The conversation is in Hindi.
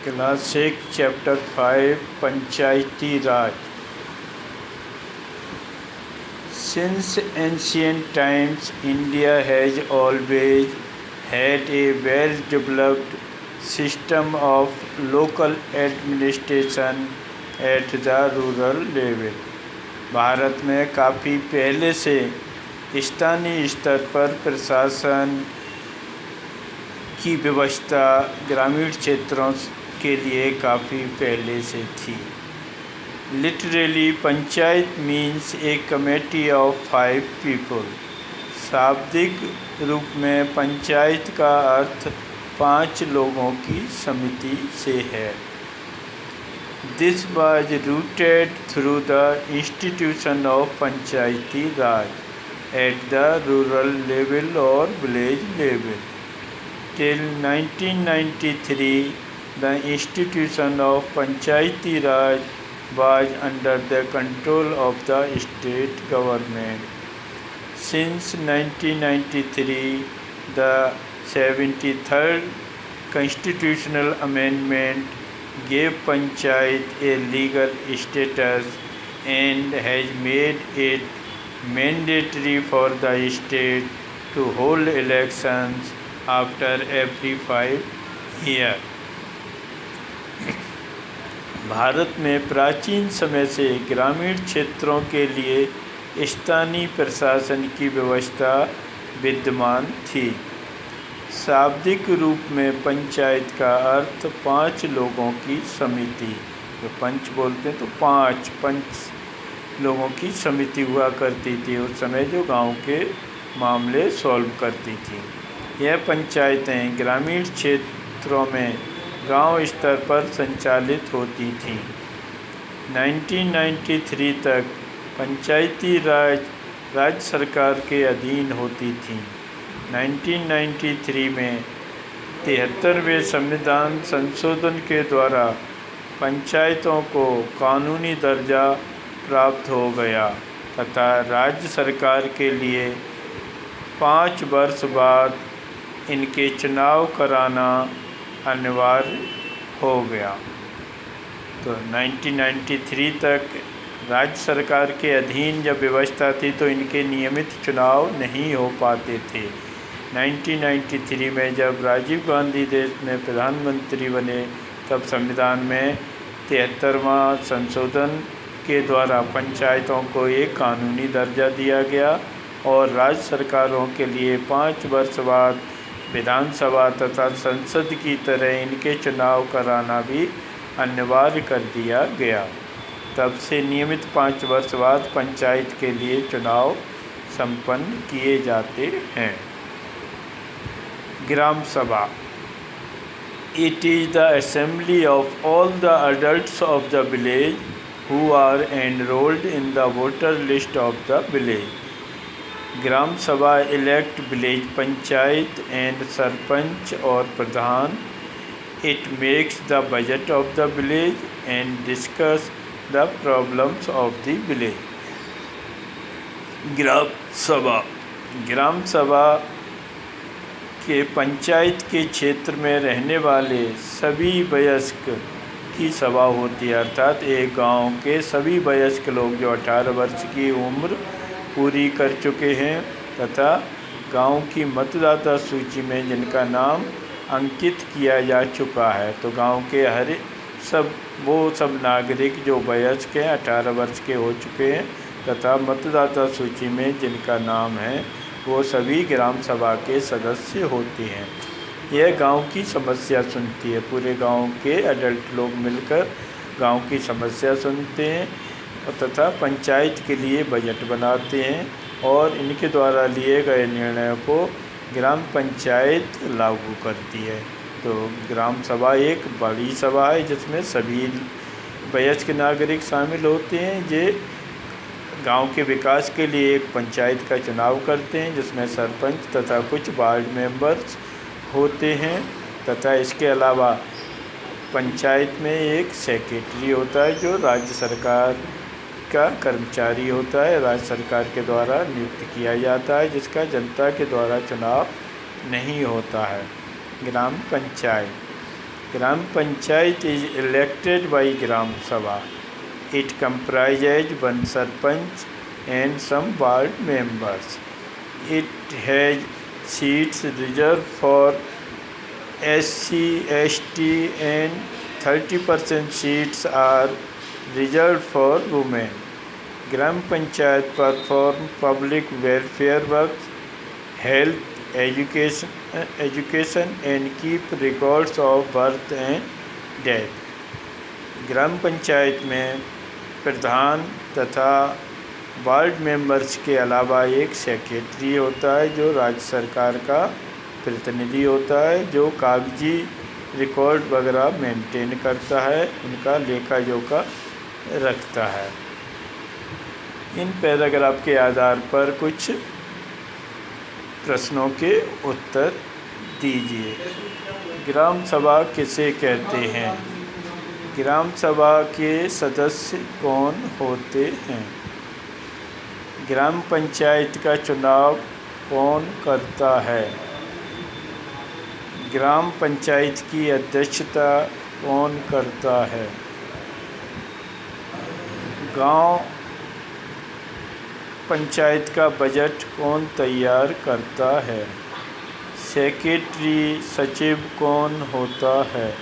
Classic chapter 5 Panchayati Raj. Since ancient times, India has always had a well-developed system of local administration at the rural level. Bharat में काफ़ी पहले से स्थानीय स्तर पर प्रशासन की व्यवस्था ग्रामीण क्षेत्रों के लिए काफ़ी पहले से थी। Literally panchayat means A committee of 5 people. शाब्दिक रूप में पंचायत का अर्थ 5 लोगों की समिति से है। This was rooted through the institution of Panchayati Raj at the rural level और village level. Till 1993, the institution of Panchayati Raj was under the control of the state government. Since 1993, the 73rd Constitutional Amendment gave Panchayat a legal status and has made it mandatory for the state to hold elections after every 5 years. Bharat में प्राचीन समय से ग्रामीण क्षेत्रों के लिए स्थानीय प्रशासन की व्यवस्था विद्यमान थी। शाब्दिक रूप में पंचायत का अर्थ 5 लोगों की समिति, जो पंच बोलते हैं तो 5 लोगों की समिति हुआ करती थी उस समय, जो गांव के मामले सॉल्व करती थी। यह पंचायतें ग्रामीण क्षेत्रों में गांव स्तर पर संचालित होती थीं। 1993 तक पंचायती राज राज्य सरकार के अधीन होती थीं। 1993 में 73वें संविधान संशोधन के द्वारा पंचायतों को कानूनी दर्जा प्राप्त हो गया तथा राज्य सरकार के लिए 5 वर्ष बाद इनके चुनाव कराना अनिवार्य हो गया। तो 1993 तक राज्य सरकार के अधीन जब व्यवस्था थी तो इनके नियमित चुनाव नहीं हो पाते थे। 1993 में जब राजीव गांधी देश में प्रधानमंत्री बने तब संविधान में 73वां संशोधन के द्वारा पंचायतों को एक कानूनी दर्जा दिया गया और राज्य सरकारों के लिए 5 वर्ष बाद विधानसभा तथा संसद की तरह इनके चुनाव कराना भी अनिवार्य कर दिया गया। तब से नियमित 5 वर्ष बाद पंचायत के लिए चुनाव संपन्न किए जाते हैं। Gram Sabha. It is the assembly of all the adults of the village who are enrolled in the voter list of the village. Gram Sabha elect village panchayat and sarpanch और pradhan. It makes the budget of the village and discuss the problems of the village. Gram Sabha के पंचायत के क्षेत्र में रहने वाले सभी वयस्क की सभा होती है, अर्थात एक गांव के सभी वयस्क लोग जो 18 वर्ष की उम्र पूरी कर चुके हैं तथा गांव की मतदाता सूची में जिनका नाम अंकित किया जा चुका है। तो गांव के सब नागरिक जो वयस्क हैं 18 वर्ष के हो चुके हैं तथा मतदाता सूची में जिनका नाम है वो सभी ग्राम सभा के सदस्य होते हैं। यह गांव की समस्या सुनती है। पूरे गांव के एडल्ट लोग मिलकर गांव की समस्या सुनते हैं तथा पंचायत के लिए बजट बनाते हैं और इनके द्वारा लिए गए निर्णयों को ग्राम पंचायत लागू करती है। तो ग्राम सभा एक बड़ी सभा है जिसमें सभी वयस्क नागरिक शामिल होते हैं। जे गांव के विकास के लिए एक पंचायत का चुनाव करते हैं जिसमें सरपंच तथा कुछ वार्ड मेंबर्स होते हैं तथा इसके अलावा पंचायत में एक सेक्रेटरी होता है जो राज्य सरकार का कर्मचारी होता है, राज्य सरकार के द्वारा नियुक्त किया जाता है, जिसका जनता के द्वारा चुनाव नहीं होता है। ग्राम panchayat Gram Panchayat is elected by Gram Sabha. It comprises one Sarpanch and some ward members. It has seats reserved for SC, ST and 30% seats are reserved for women. Gram Panchayat perform public welfare works, health, education and keep records of birth and death. ग्राम पंचायत में प्रधान तथा वार्ड मेंबर्स के अलावा एक सेक्रेटरी होता है जो राज्य सरकार का प्रतिनिधि होता है, जो कागजी रिकॉर्ड वगैरह मेंटेन करता है, उनका लेखा जोखा रखता है। इन पैराग्राफ के आधार पर कुछ प्रश्नों के उत्तर दीजिए। ग्राम सभा किसे कहते हैं? ग्राम सभा के सदस्य कौन होते हैं? ग्राम पंचायत का चुनाव कौन करता है? ग्राम पंचायत की अध्यक्षता कौन करता है? गांव पंचायत का बजट कौन तैयार करता है? सेक्रेटरी सचिव कौन होता है?